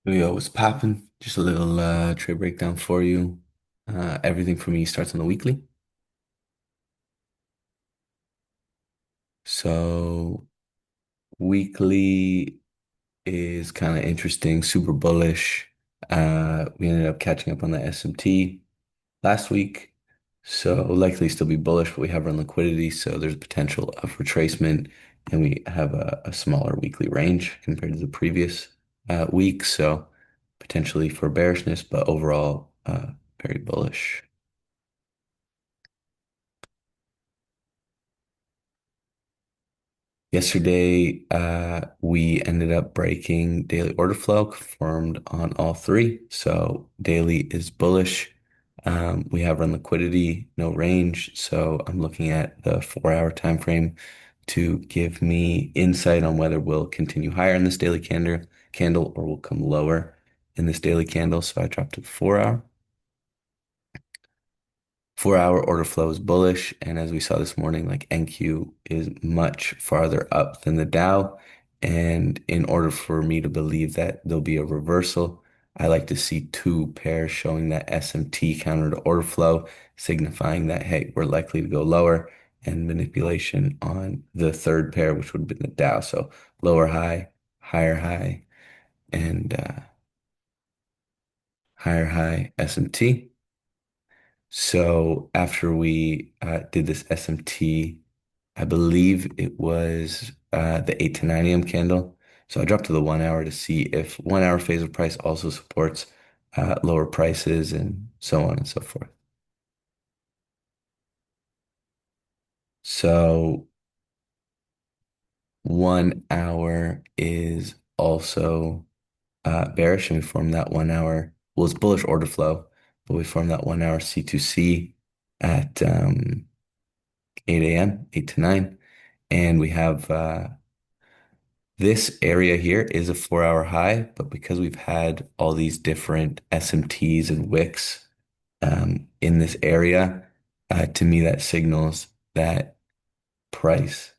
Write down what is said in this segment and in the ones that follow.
Yo, what's popping? Just a little trade breakdown for you. Everything for me starts on the weekly. So weekly is kind of interesting, super bullish. We ended up catching up on the SMT last week, so likely still be bullish, but we have run liquidity, so there's potential of retracement, and we have a smaller weekly range compared to the previous week, so potentially for bearishness, but overall very bullish. Yesterday, we ended up breaking daily order flow, confirmed on all three. So daily is bullish. We have run liquidity, no range. So I'm looking at the 4 hour time frame to give me insight on whether we'll continue higher in this daily candle or will come lower in this daily candle. So I dropped to the 4 hour. 4 hour order flow is bullish, and as we saw this morning, like NQ is much farther up than the Dow. And in order for me to believe that there'll be a reversal, I like to see two pairs showing that SMT counter to order flow, signifying that, hey, we're likely to go lower, and manipulation on the third pair, which would have been the Dow. So lower high, higher high, and higher high SMT. So after we did this SMT, I believe it was the 8 to 9 a.m. candle. So I dropped to the 1 hour to see if 1 hour phase of price also supports lower prices and so on and so forth. So 1 hour is also bearish, and we formed that 1 hour. Well, it's bullish order flow, but we formed that 1 hour C2C at 8 a.m., 8 to 9. And we have this area here is a 4 hour high, but because we've had all these different SMTs and wicks in this area, to me that signals that price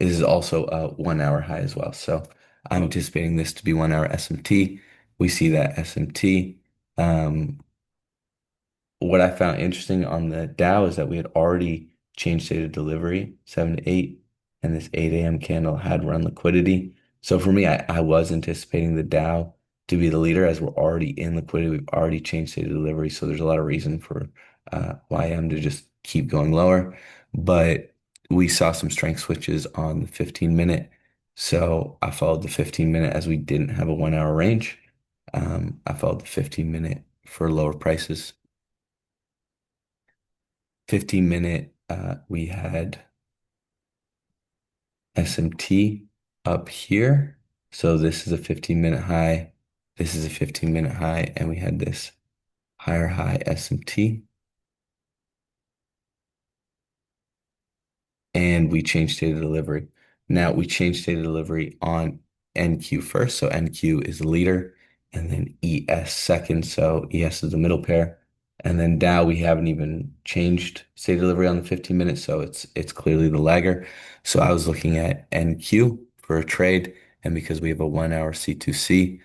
is also a 1 hour high as well. So I'm anticipating this to be 1 hour SMT. We see that SMT. Um, what I found interesting on the Dow is that we had already changed state of delivery 7 to 8, and this 8 a.m. candle had run liquidity. So for me, I was anticipating the Dow to be the leader as we're already in liquidity. We've already changed state of delivery. So there's a lot of reason for YM to just keep going lower. But we saw some strength switches on the 15 minute. So I followed the 15 minute as we didn't have a 1 hour range. I followed the 15 minute for lower prices. 15 minute, we had SMT up here. So this is a 15 minute high. This is a 15 minute high, and we had this higher high SMT. And we changed state of delivery. Now we changed state of delivery on NQ first. So NQ is the leader, and then ES second. So ES is the middle pair. And then Dow, we haven't even changed state of delivery on the 15 minutes. So it's clearly the lagger. So I was looking at NQ for a trade. And because we have a 1 hour C2C,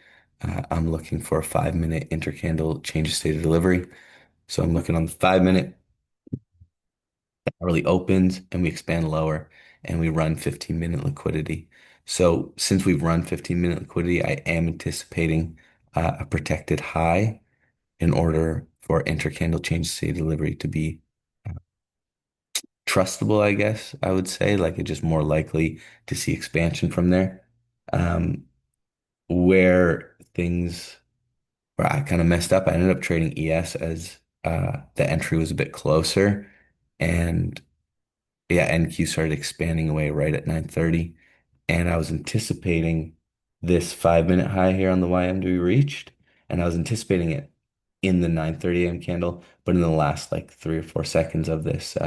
I'm looking for a 5 minute intercandle change of state of delivery. So I'm looking on the 5 minute hourly opens, and we expand lower, and we run 15 minute liquidity. So since we've run 15 minute liquidity, I am anticipating a protected high in order for intercandle change state delivery to be trustable, I guess I would say. Like it's just more likely to see expansion from there. Um, where things where I kind of messed up, I ended up trading ES as the entry was a bit closer. And yeah, NQ started expanding away right at 9:30, and I was anticipating this 5 minute high here on the YM to be reached, and I was anticipating it in the 9:30 a.m. candle, but in the last like 3 or 4 seconds of this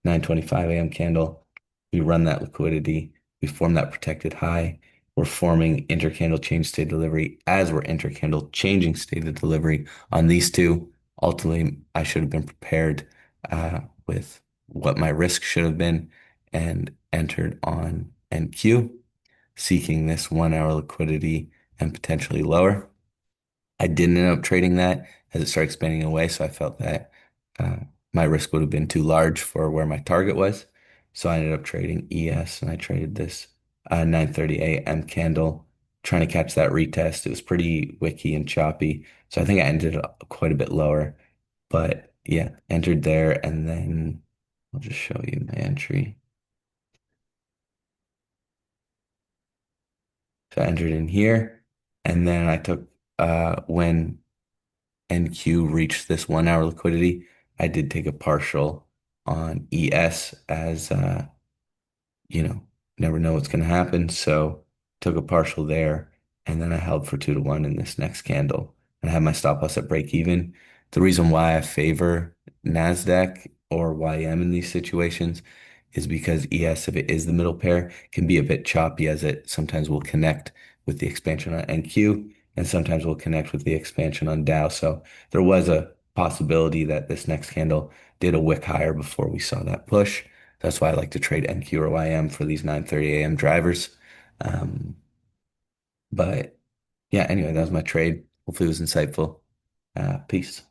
9:25 a.m. candle, we run that liquidity, we form that protected high. We're forming intercandle change state delivery as we're intercandle changing state of delivery on these two. Ultimately, I should have been prepared with what my risk should have been and entered on NQ, seeking this 1 hour liquidity and potentially lower. I didn't end up trading that as it started expanding away, so I felt that uh, my risk would have been too large for where my target was. So I ended up trading ES, and I traded this 9:30 a.m. candle, trying to catch that retest. It was pretty wicky and choppy, so I think I ended up quite a bit lower. But yeah, entered there, and then I'll just show you my entry. So I entered in here, and then I took when NQ reached this 1 hour liquidity, I did take a partial on ES as you know, never know what's going to happen. So took a partial there, and then I held for 2 to 1 in this next candle, and I had my stop loss at break even. The reason why I favor Nasdaq or YM in these situations is because ES, if it is the middle pair, can be a bit choppy as it sometimes will connect with the expansion on NQ and sometimes will connect with the expansion on Dow. So there was a possibility that this next candle did a wick higher before we saw that push. That's why I like to trade NQ or YM for these 9:30 a.m. drivers. Um, but yeah, anyway, that was my trade. Hopefully it was insightful. Peace.